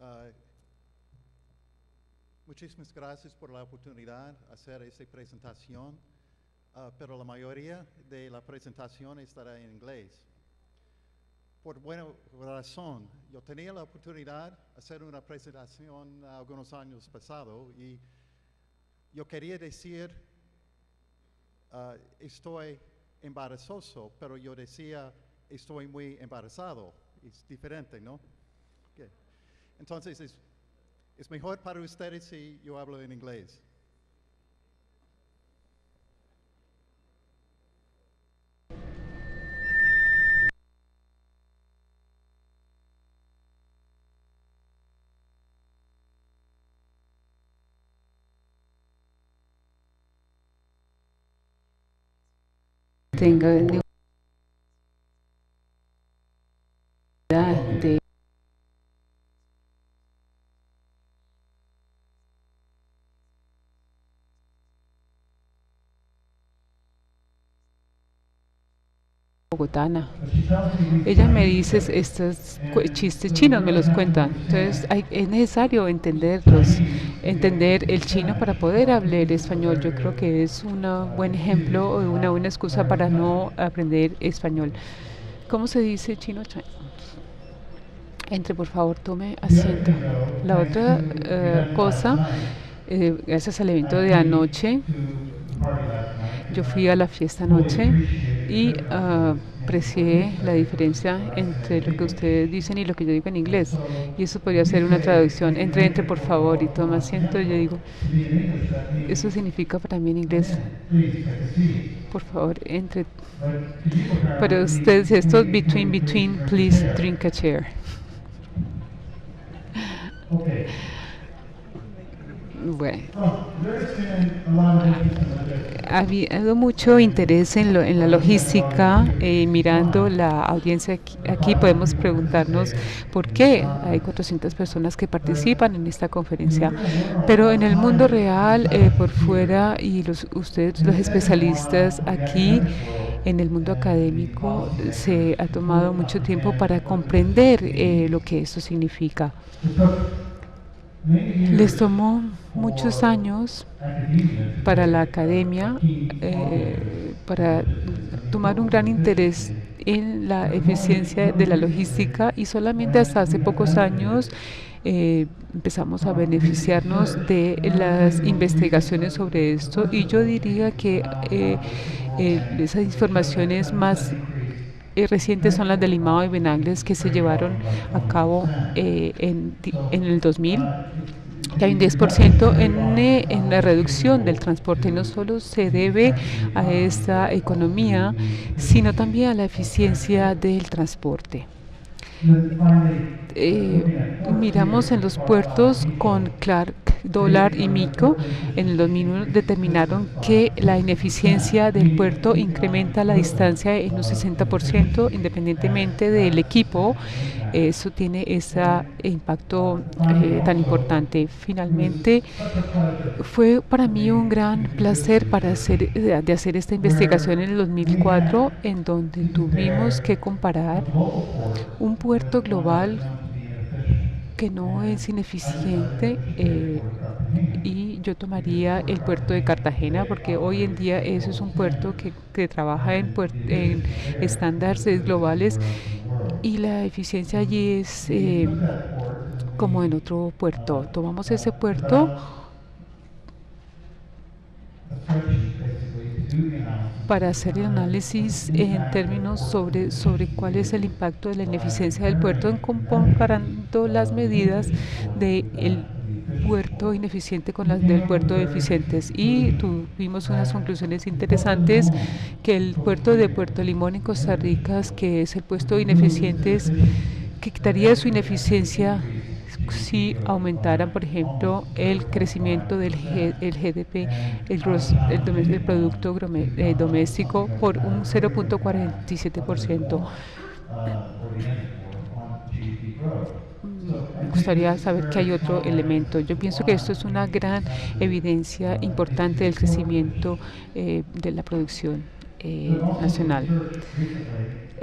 Ah, muchísimas gracias por la oportunidad de hacer esta presentación, pero la mayoría de la presentación estará en inglés. Por buena razón, yo tenía la oportunidad de hacer una presentación algunos años pasados y yo quería decir, estoy embarazoso, pero yo decía, estoy muy embarazado. Es diferente, ¿no? Okay. Entonces, es mejor para ustedes si yo hablo en inglés. Tenga de bogotana. Ella me dice estos chistes chinos, me los cuenta. Entonces es necesario entenderlos, entender el chino para poder hablar español. Yo creo que es un buen ejemplo o una buena excusa para no aprender español. ¿Cómo se dice chino? Entre, por favor, tome asiento. La otra cosa, gracias al evento de anoche, yo fui a la fiesta anoche y aprecié la diferencia entre lo que ustedes dicen y lo que yo digo en inglés. Y eso podría ser una traducción. Entre, por favor, y toma asiento. Yo digo, eso significa para mí en inglés, por favor, entre. Para ustedes, esto, between, please drink a chair. Bueno, ha habido mucho interés en la logística. Mirando la audiencia aquí podemos preguntarnos por qué hay 400 personas que participan en esta conferencia, pero en el mundo real, por fuera, y ustedes, los especialistas aquí en el mundo académico, se ha tomado mucho tiempo para comprender lo que esto significa. Les tomó muchos años para la academia, para tomar un gran interés en la eficiencia de la logística, y solamente hasta hace pocos años empezamos a beneficiarnos de las investigaciones sobre esto, y yo diría que esas informaciones más recientes son las de Limao y Benagles, que se llevaron a cabo en el 2000, que hay un 10% en la reducción del transporte. Y no solo se debe a esta economía, sino también a la eficiencia del transporte. Miramos en los puertos con Clark, Dollard y Mico. En el 2001 determinaron que la ineficiencia del puerto incrementa la distancia en un 60%, independientemente del equipo. Eso tiene ese impacto tan importante. Finalmente, fue para mí un gran placer de hacer esta investigación en el 2004, en donde tuvimos que comparar un puerto global que no es ineficiente, y yo tomaría el puerto de Cartagena, porque hoy en día eso es un puerto que trabaja en estándares globales, y la eficiencia allí es como en otro puerto. Tomamos ese puerto para hacer el análisis en términos sobre cuál es el impacto de la ineficiencia del puerto, comparando las medidas del puerto ineficiente con las del puerto eficientes, y tuvimos unas conclusiones interesantes: que el puerto de Puerto Limón en Costa Rica, que es el puerto ineficiente, que quitaría su ineficiencia si aumentaran, por ejemplo, el crecimiento del GDP, el Producto Doméstico, por un 0.47%. Me gustaría saber que hay otro elemento. Yo pienso que esto es una gran evidencia importante del crecimiento de la producción nacional.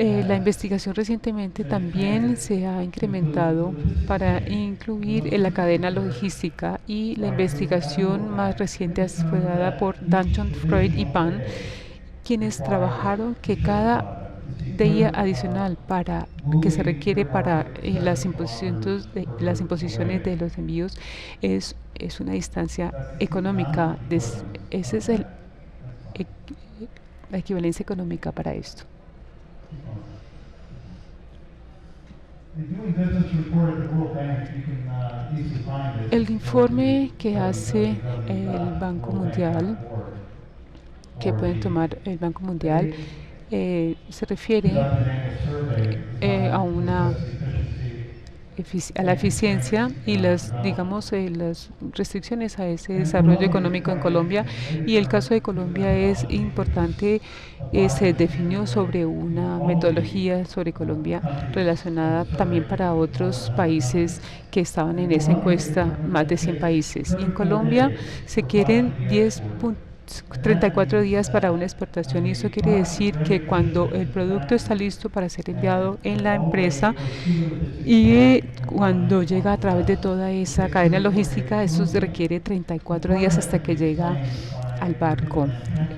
La investigación recientemente también se ha incrementado para incluir en la cadena logística, y la investigación más reciente fue dada por Danton, Freud y Pan, quienes trabajaron que cada día adicional para que se requiere para las imposiciones de los envíos es una distancia económica. Esa es e- la equivalencia económica para esto. El informe que hace el Banco Mundial, que pueden tomar el Banco Mundial, se refiere a la eficiencia y las restricciones a ese desarrollo económico en Colombia. Y el caso de Colombia es importante. Se definió sobre una metodología sobre Colombia relacionada también para otros países que estaban en esa encuesta, más de 100 países. Y en Colombia se quieren 34 días para una exportación, y eso quiere decir que cuando el producto está listo para ser enviado en la empresa y cuando llega a través de toda esa cadena logística, eso se requiere 34 días hasta que llega al barco.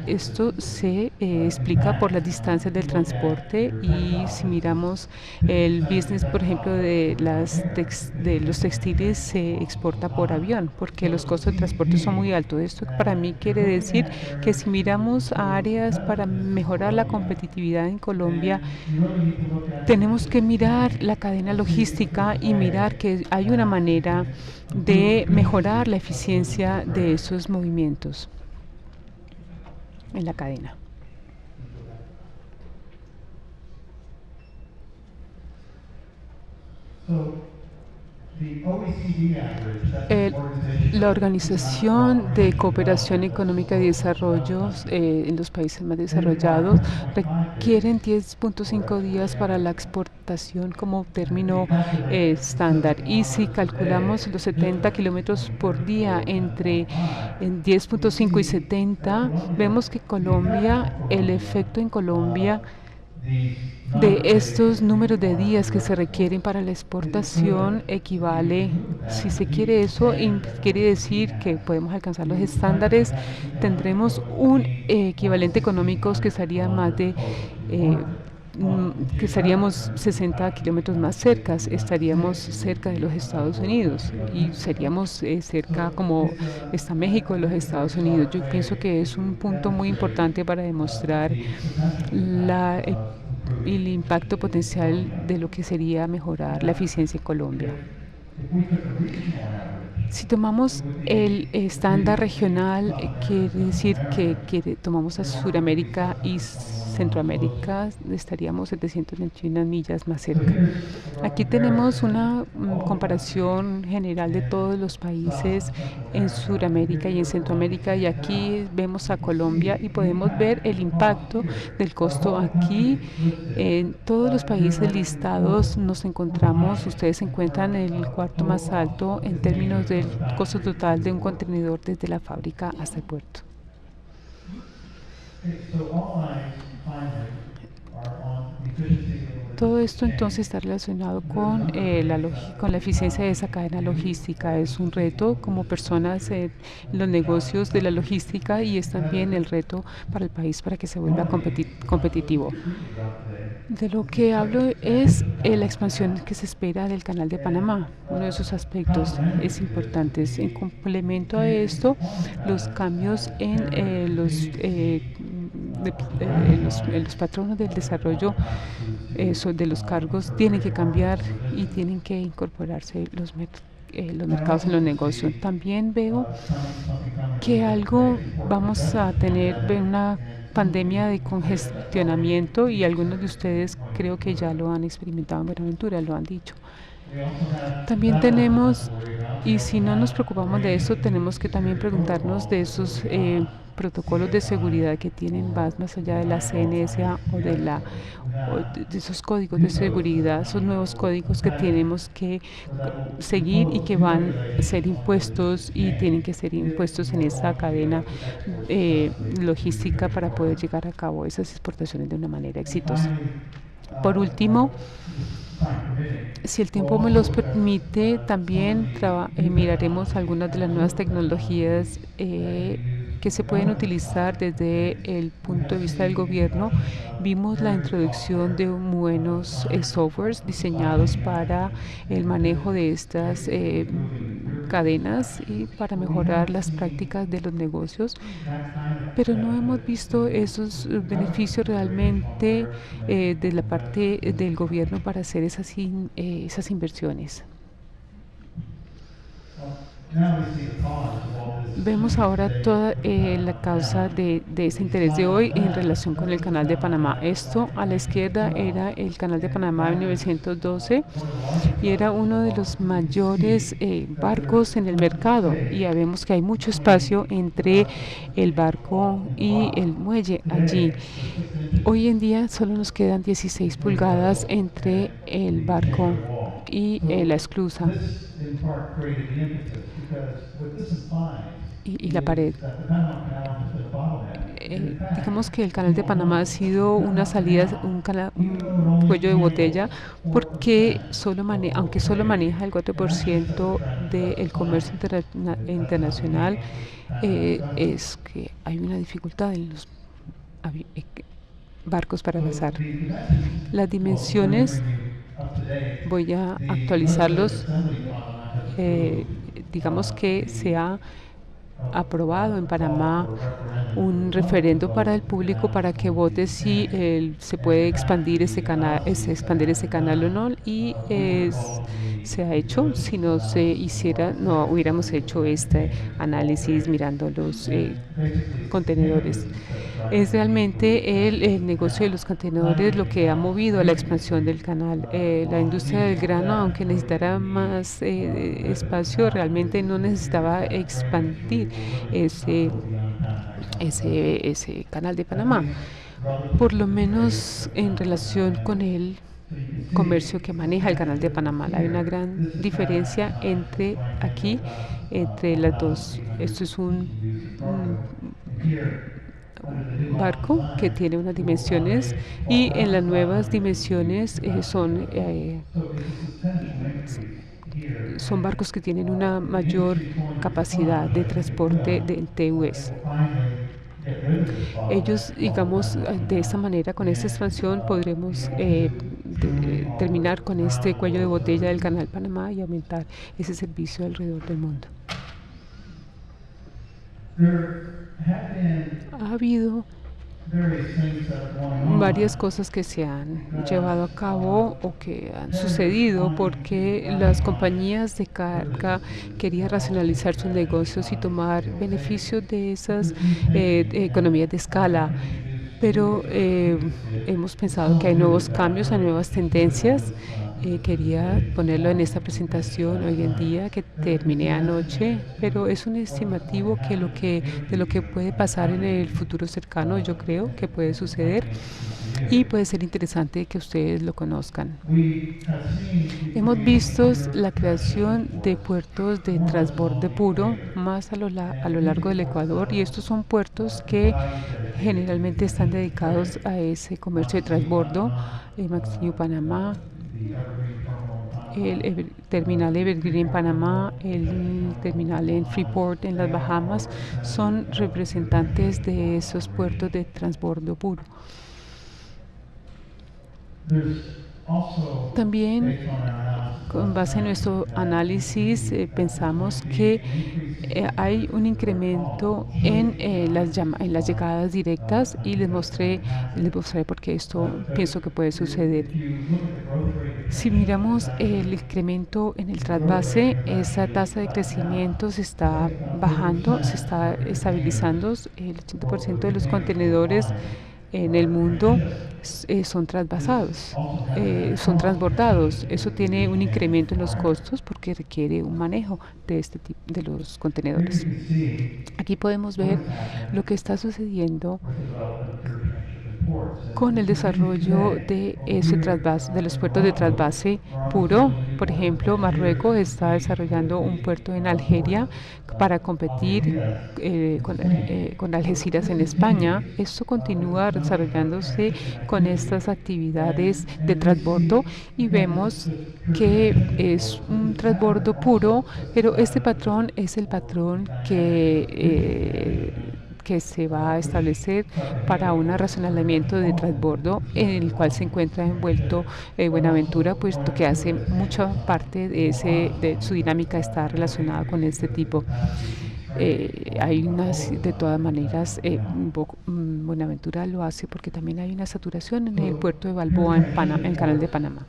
Esto se explica por las distancias del transporte, y si miramos el business, por ejemplo, de los textiles, se exporta por avión porque los costos de transporte son muy altos. Esto para mí quiere decir que si miramos a áreas para mejorar la competitividad en Colombia, tenemos que mirar la cadena logística y mirar que hay una manera de mejorar la eficiencia de esos movimientos en la cadena. La Organización de Cooperación Económica y Desarrollo en los países más desarrollados requieren 10.5 días para la exportación como término estándar. Y si calculamos los 70 kilómetros por día entre 10.5 y 70, vemos que Colombia, el efecto en Colombia de estos números de días que se requieren para la exportación equivale, si se quiere eso, quiere decir que podemos alcanzar los estándares, tendremos un equivalente económico que sería más de que estaríamos 60 kilómetros más cerca, estaríamos cerca de los Estados Unidos, y seríamos cerca como está México de los Estados Unidos. Yo pienso que es un punto muy importante para demostrar el impacto potencial de lo que sería mejorar la eficiencia en Colombia. Si tomamos el estándar regional, quiere decir que tomamos a Sudamérica y Centroamérica, estaríamos 721 millas más cerca. Aquí tenemos una comparación general de todos los países en Sudamérica y en Centroamérica, y aquí vemos a Colombia y podemos ver el impacto del costo aquí. En todos los países listados nos encontramos, ustedes se encuentran en el cuarto más alto en términos del costo total de un contenedor desde la fábrica hasta el puerto. Todo esto entonces está relacionado con la eficiencia de esa cadena logística. Es un reto como personas en los negocios de la logística, y es también el reto para el país para que se vuelva competitivo. De lo que hablo es la expansión que se espera del Canal de Panamá. Uno de esos aspectos es importante. En complemento a esto, los cambios en los patronos del desarrollo de los cargos tienen que cambiar, y tienen que incorporarse los mercados en los negocios. También veo que vamos a tener una pandemia de congestionamiento, y algunos de ustedes creo que ya lo han experimentado en Buenaventura, lo han dicho. También tenemos, y si no nos preocupamos de eso, tenemos que también preguntarnos de esos protocolos de seguridad que tienen más allá de la CNSA o de esos códigos de seguridad, esos nuevos códigos que tenemos que seguir y que van a ser impuestos, y tienen que ser impuestos en esa cadena logística para poder llegar a cabo esas exportaciones de una manera exitosa. Por último, si el tiempo me los permite, también miraremos algunas de las nuevas tecnologías que se pueden utilizar desde el punto de vista del gobierno. Vimos la introducción de buenos softwares diseñados para el manejo de estas cadenas y para mejorar las prácticas de los negocios, pero no hemos visto esos beneficios realmente de la parte del gobierno para hacer esas inversiones. Vemos ahora toda la causa de ese interés de hoy en relación con el Canal de Panamá. Esto a la izquierda era el Canal de Panamá de 1912 y era uno de los mayores barcos en el mercado, y ya vemos que hay mucho espacio entre el barco y el muelle allí. Hoy en día solo nos quedan 16 pulgadas entre el barco y la esclusa y la pared. Digamos que el Canal de Panamá ha sido una salida, un cuello de botella, porque aunque solo maneja el 4% del comercio internacional, es que hay una dificultad en los barcos para pasar. Las dimensiones, voy a actualizarlos. Digamos que se ha aprobado en Panamá un referendo para el público para que vote si se puede expandir ese canal o no, y se ha hecho. Si no se hiciera, no hubiéramos hecho este análisis mirando los contenedores. Es realmente el negocio de los contenedores lo que ha movido a la expansión del canal. La industria del grano, aunque necesitara más espacio, realmente no necesitaba expandir ese canal de Panamá, por lo menos en relación con el comercio que maneja el Canal de Panamá. Hay una gran diferencia entre las dos. Esto es un barco que tiene unas dimensiones, y en las nuevas dimensiones son barcos que tienen una mayor capacidad de transporte de TEUs. Ellos, digamos, de esta manera, con esta expansión, podremos terminar con este cuello de botella del Canal Panamá y aumentar ese servicio alrededor del mundo. Ha habido varias cosas que se han llevado a cabo o que han sucedido porque las compañías de carga querían racionalizar sus negocios y tomar beneficios de esas economías de escala. Pero hemos pensado que hay nuevos cambios, hay nuevas tendencias. Quería ponerlo en esta presentación hoy en día, que terminé anoche, pero es un estimativo de lo que puede pasar en el futuro cercano. Yo creo que puede suceder y puede ser interesante que ustedes lo conozcan. Hemos visto la creación de puertos de transborde puro más a lo largo del Ecuador, y estos son puertos que generalmente están dedicados a ese comercio de transbordo. Maxillo, Panamá, el terminal Evergreen en Panamá, el terminal en Freeport en las Bahamas, son representantes de esos puertos de transbordo puro. También, con base en nuestro análisis, pensamos que hay un incremento en las llegadas directas, y les mostraré por qué esto pienso que puede suceder. Si miramos el incremento en el trasvase, esa tasa de crecimiento se está bajando, se está estabilizando. El 80% de los contenedores en el mundo son trasvasados, son transbordados. Eso tiene un incremento en los costos porque requiere un manejo de este tipo de los contenedores. Aquí podemos ver lo que está sucediendo con el desarrollo de ese trasvase, de los puertos de trasvase puro. Por ejemplo, Marruecos está desarrollando un puerto en Algeria para competir con Algeciras en España. Esto continúa desarrollándose con estas actividades de transbordo y vemos que es un transbordo puro, pero este patrón es el patrón que se va a establecer para un racionamiento de transbordo en el cual se encuentra envuelto Buenaventura, puesto que hace mucha parte de su dinámica está relacionada con este tipo. Hay unas, de todas maneras, Buenaventura lo hace porque también hay una saturación en el puerto de Balboa en el canal de Panamá.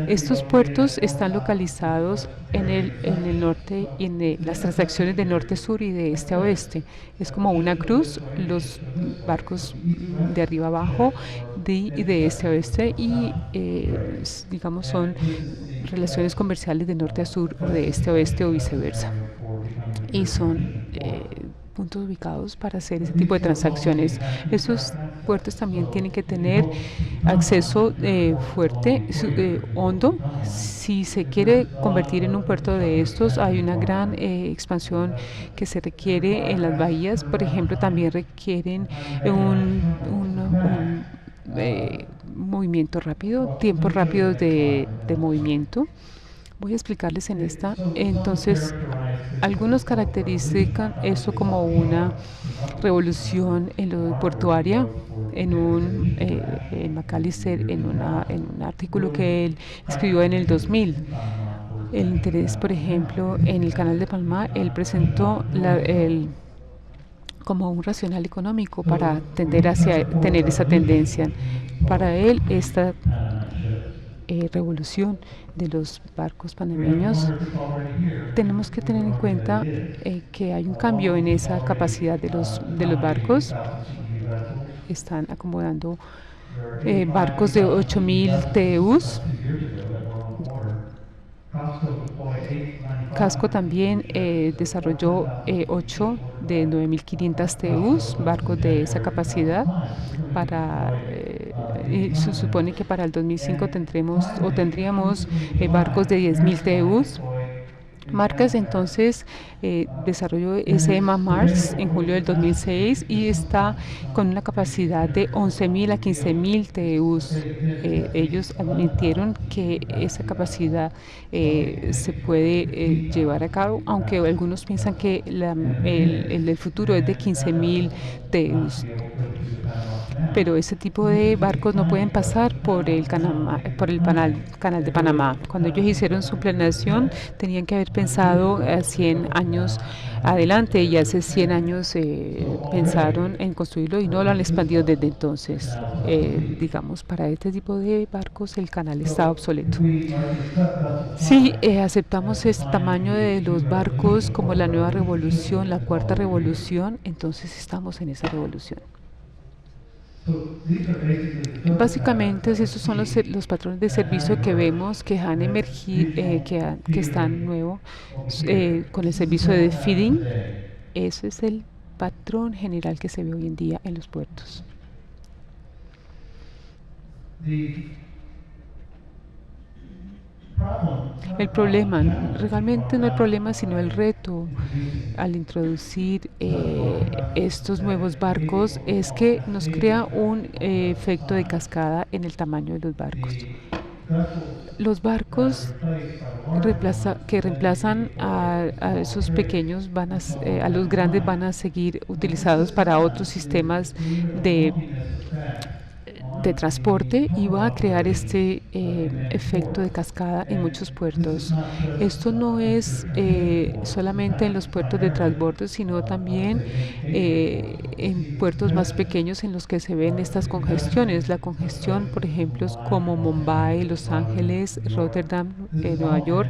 Estos puertos están localizados en el norte y en las transacciones de norte-sur y de este a oeste. Es como una cruz, los barcos de arriba abajo, de este a oeste y digamos son relaciones comerciales de norte a sur o de este a oeste o viceversa. Y son puntos ubicados para hacer ese tipo de transacciones. Esos puertos también tienen que tener acceso fuerte, hondo. Si se quiere convertir en un puerto de estos, hay una gran expansión que se requiere en las bahías. Por ejemplo, también requieren un movimiento rápido, tiempos rápidos de movimiento. Voy a explicarles en esta. Entonces, algunos caracterizan eso como una revolución en lo portuaria. En Macalister, en un artículo que él escribió en el 2000. El interés, por ejemplo, en el canal de Panamá, él presentó como un racional económico para tender hacia tener esa tendencia. Para él, esta revolución de los barcos panameños, tenemos que tener en cuenta que hay un cambio en esa capacidad de los barcos. Están acomodando barcos de 8.000 TEUs. Casco también desarrolló 8 de 9.500 TEUs, barcos de esa capacidad. Se supone que para el 2005 tendríamos barcos de 10.000 TEUs. Marcas entonces desarrolló SMA Mars en julio del 2006 y está con una capacidad de 11.000 a 15.000 TEUs. Ellos admitieron que esa capacidad se puede llevar a cabo, aunque algunos piensan que el futuro es de 15.000 TEUs. Pero ese tipo de barcos no pueden pasar por el canal de Panamá. Cuando ellos hicieron su planeación, tenían que haber pensado 100 años adelante y hace 100 años pensaron en construirlo y no lo han expandido desde entonces. Digamos, para este tipo de barcos el canal está obsoleto. Si aceptamos este tamaño de los barcos como la nueva revolución, la cuarta revolución, entonces estamos en esa revolución. Básicamente, estos son los patrones de servicio que vemos que han emergido, que están nuevos con el servicio de feeding. Ese es el patrón general que se ve hoy en día en los puertos. El problema, realmente no el problema, sino el reto al introducir estos nuevos barcos es que nos crea un efecto de cascada en el tamaño de los barcos. Los barcos que reemplazan a esos pequeños, a los grandes, van a seguir utilizados para otros sistemas de transporte y va a crear este efecto de cascada en muchos puertos. Esto no es solamente en los puertos de transbordo, sino también en puertos más pequeños en los que se ven estas congestiones. La congestión, por ejemplo, es como Mumbai, Los Ángeles, Rotterdam, Nueva York.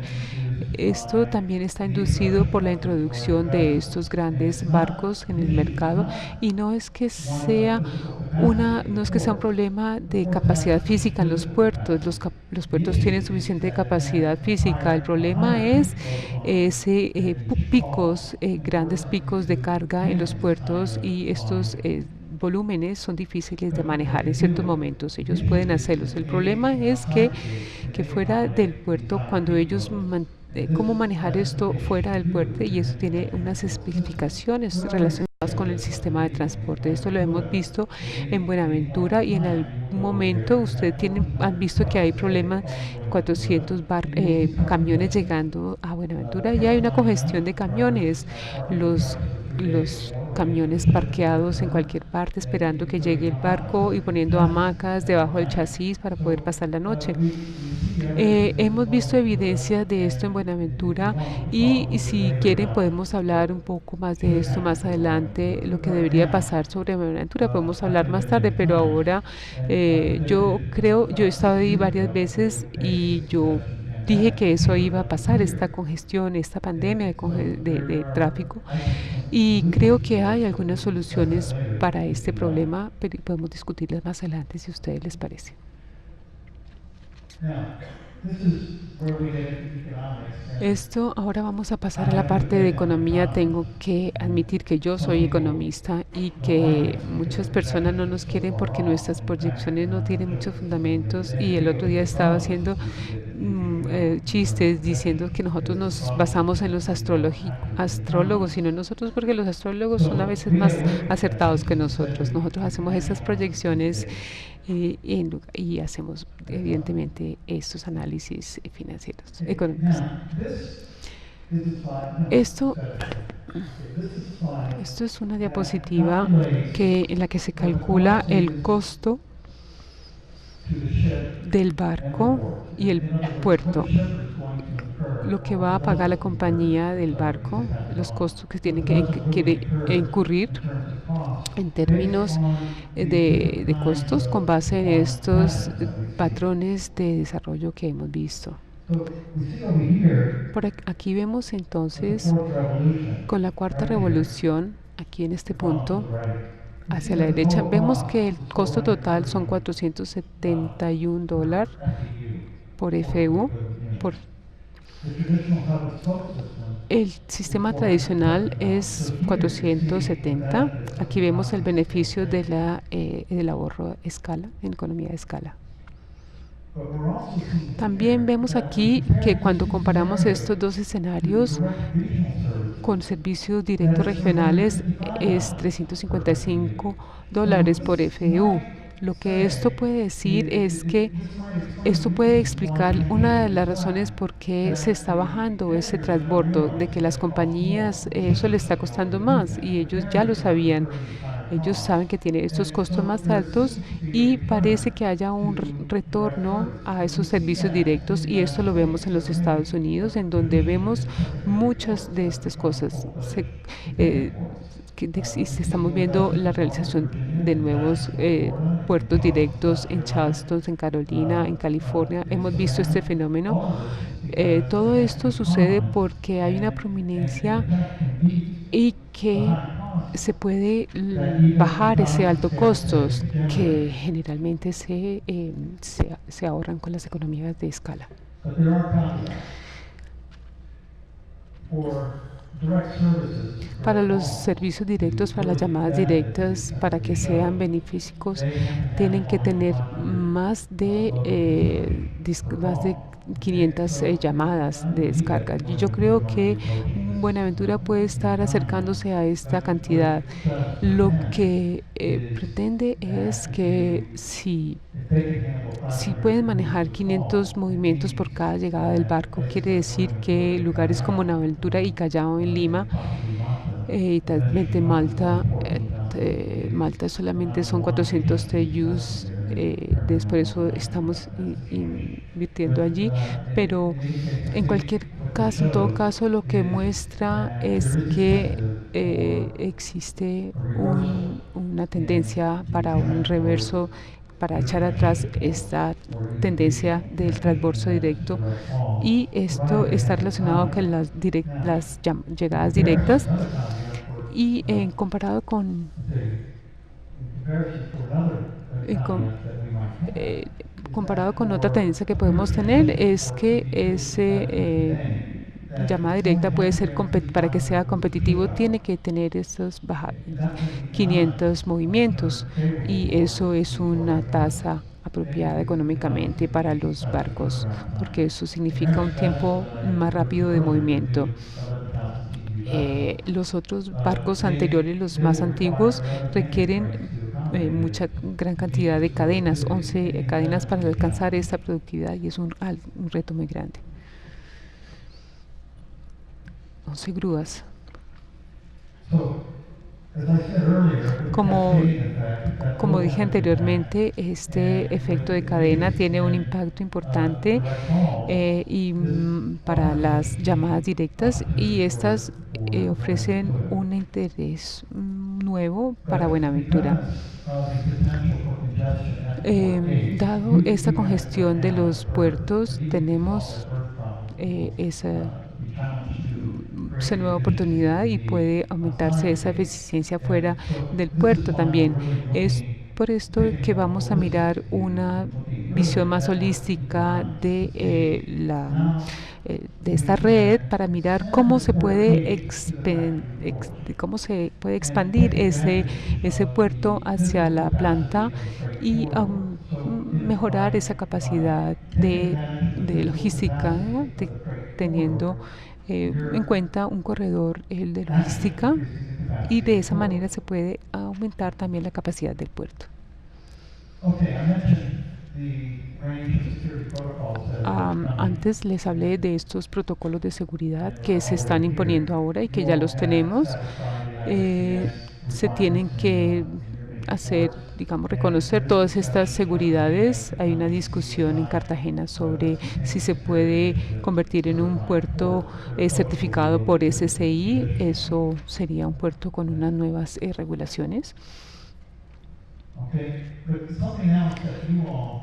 Esto también está inducido por la introducción de estos grandes barcos en el mercado y no es que sea un problema de capacidad física en los puertos. Los puertos tienen suficiente capacidad física. El problema es grandes picos de carga en los puertos y estos volúmenes son difíciles de manejar en ciertos momentos. Ellos pueden hacerlos. El problema es que fuera del puerto, cuando ellos cómo manejar esto fuera del puerto, y eso tiene unas especificaciones relacionadas con el sistema de transporte. Esto lo hemos visto en Buenaventura y en algún momento han visto que hay problemas, 400 camiones llegando a Buenaventura y hay una congestión de camiones. Los camiones parqueados en cualquier parte esperando que llegue el barco y poniendo hamacas debajo del chasis para poder pasar la noche. Hemos visto evidencia de esto en Buenaventura y si quieren podemos hablar un poco más de esto más adelante, lo que debería pasar sobre Buenaventura. Podemos hablar más tarde, pero ahora yo he estado ahí varias veces y yo dije que eso iba a pasar, esta congestión, esta pandemia de tráfico, y creo que hay algunas soluciones para este problema, pero podemos discutirlas más adelante si a ustedes les parece. Esto, ahora vamos a pasar a la parte de economía. Tengo que admitir que yo soy economista y que muchas personas no nos quieren porque nuestras proyecciones no tienen muchos fundamentos, y el otro día estaba haciendo chistes diciendo que nosotros nos basamos en los astrólogos y no en nosotros, porque los astrólogos son a veces más acertados que nosotros. Nosotros hacemos esas proyecciones y hacemos evidentemente estos análisis financieros, económicos. Esto es una diapositiva en la que se calcula el costo del barco y el puerto, lo que va a pagar la compañía del barco, los costos que tiene que incurrir en términos de costos con base en estos patrones de desarrollo que hemos visto. Por aquí vemos entonces con la cuarta revolución, aquí en este punto, hacia la derecha, vemos que el costo total son $471 por FU. El sistema tradicional es 470. Aquí vemos el beneficio del ahorro de escala, en economía de escala. También vemos aquí que cuando comparamos estos dos escenarios con servicios directos regionales es $355 por FU. Lo que esto puede decir es que esto puede explicar una de las razones por qué se está bajando ese transbordo, de que las compañías eso le está costando más y ellos ya lo sabían. Ellos saben que tiene estos costos más altos y parece que haya un retorno a esos servicios directos, y esto lo vemos en los Estados Unidos, en donde vemos muchas de estas cosas. Estamos viendo la realización de nuevos puertos directos en Charleston, en Carolina, en California. Hemos visto este fenómeno. Todo esto sucede porque hay una prominencia y que se puede bajar ese alto costos que generalmente se ahorran con las economías de escala. Para los servicios directos, para las llamadas directas, para que sean beneficiosos, tienen que tener más de 500 llamadas de descarga. Y yo creo que Buenaventura puede estar acercándose a esta cantidad. Lo que pretende es que si pueden manejar 500 movimientos por cada llegada del barco, quiere decir que lugares como Buenaventura y Callao en Lima, y talmente Malta solamente son 400 TEUs, por eso estamos invirtiendo allí, pero en todo caso lo que muestra es que existe una tendencia para un reverso, para echar atrás esta tendencia del transbordo directo, y esto está relacionado con las llegadas directas, y comparado con otra tendencia que podemos tener es que llamada directa puede ser, para que sea competitivo, tiene que tener estos 500 movimientos, y eso es una tasa apropiada económicamente para los barcos, porque eso significa un tiempo más rápido de movimiento. Los otros barcos anteriores, los más antiguos, requieren mucha gran cantidad de cadenas, 11 cadenas para alcanzar esta productividad, y es un reto muy grande. 11 grúas. Como dije anteriormente, este efecto de cadena tiene un impacto importante para las llamadas directas, y estas ofrecen un interés nuevo para Buenaventura. Dado esta congestión de los puertos, tenemos esa nueva oportunidad, y puede aumentarse esa eficiencia fuera del puerto también. Es por esto que vamos a mirar una visión más holística de esta red, para mirar cómo se puede expandir ese puerto hacia la planta, y mejorar esa capacidad de logística, ¿no? Teniendo en cuenta un corredor de logística, y de esa manera se puede aumentar también la capacidad del puerto. Antes les hablé de estos protocolos de seguridad que se están imponiendo ahora y que ya los tenemos. Se tienen que hacer, digamos, reconocer todas estas seguridades. Hay una discusión en Cartagena sobre si se puede convertir en un puerto certificado por SCI. Eso sería un puerto con unas nuevas regulaciones.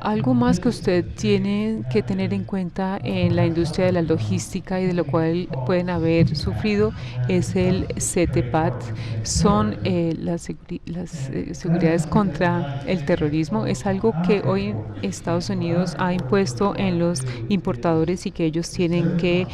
Algo más que usted tiene que tener en cuenta en la industria de la logística, y de lo cual pueden haber sufrido, es el CTPAT. Son las seguridades contra el terrorismo. Es algo que hoy Estados Unidos ha impuesto en los importadores, y que ellos tienen que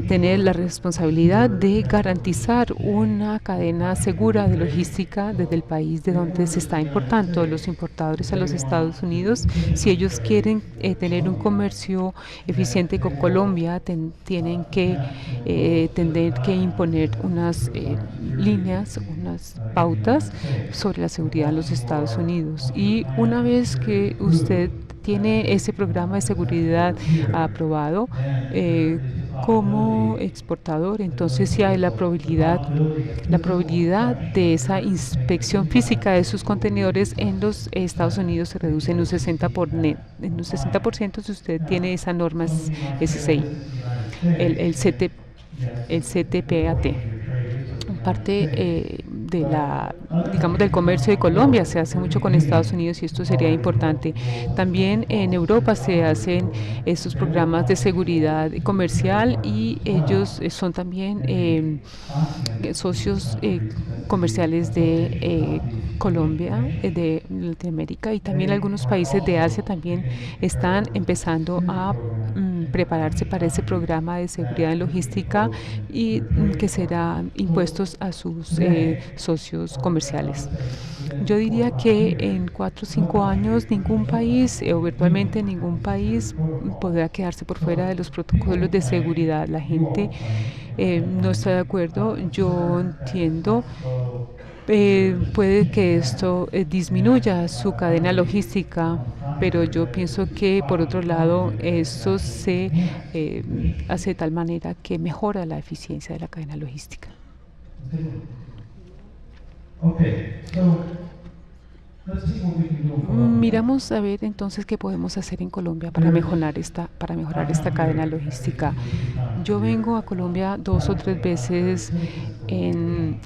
tener la responsabilidad de garantizar una cadena segura de logística desde el país de donde se está importando. Los importadores a los Estados Unidos, si ellos quieren tener un comercio eficiente con Colombia, tienen que tener que imponer unas líneas, unas pautas sobre la seguridad en los Estados Unidos. Y una vez que usted tiene ese programa de seguridad aprobado como exportador, entonces sí hay la probabilidad de esa inspección física de sus contenedores en los Estados Unidos se reduce en un 60% si usted tiene esa norma SCI, el CTPAT. Parte digamos, del comercio de Colombia se hace mucho con Estados Unidos, y esto sería importante. También en Europa se hacen estos programas de seguridad comercial, y ellos son también socios comerciales de Colombia, de Latinoamérica, y también algunos países de Asia también están empezando a prepararse para ese programa de seguridad en logística, y que serán impuestos a sus socios comerciales. Yo diría que en 4 o 5 años ningún país, o virtualmente ningún país, podrá quedarse por fuera de los protocolos de seguridad. La gente no está de acuerdo. Yo entiendo. Puede que esto disminuya su cadena logística, pero yo pienso que, por otro lado, esto se hace de tal manera que mejora la eficiencia de la cadena logística. Miramos a ver entonces qué podemos hacer en Colombia para mejorar esta cadena logística. Yo vengo a Colombia 2 o 3 veces.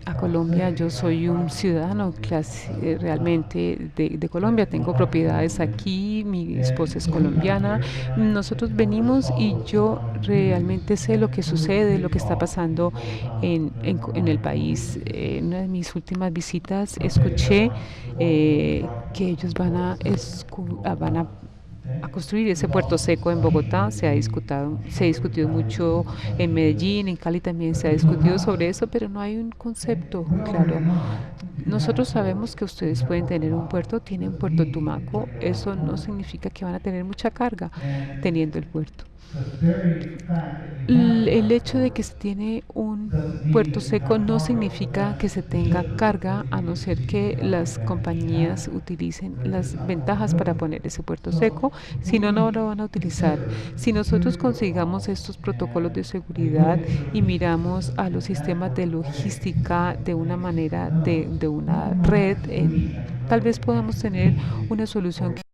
A Colombia yo soy un ciudadano realmente de Colombia. Tengo propiedades aquí, mi esposa es colombiana. Nosotros venimos, y yo realmente sé lo que sucede, lo que está pasando en el país. En una de mis últimas visitas escuché que ellos van a a construir ese puerto seco en Bogotá. Se ha discutido mucho en Medellín, en Cali también se ha discutido sobre eso, pero no hay un concepto claro. Nosotros sabemos que ustedes pueden tener un puerto, tienen Puerto Tumaco, eso no significa que van a tener mucha carga teniendo el puerto. El hecho de que se tiene un puerto seco no significa que se tenga carga, a no ser que las compañías utilicen las ventajas para poner ese puerto seco, si no, no lo van a utilizar. Si nosotros consigamos estos protocolos de seguridad y miramos a los sistemas de logística de una manera, de una red, tal vez podamos tener una solución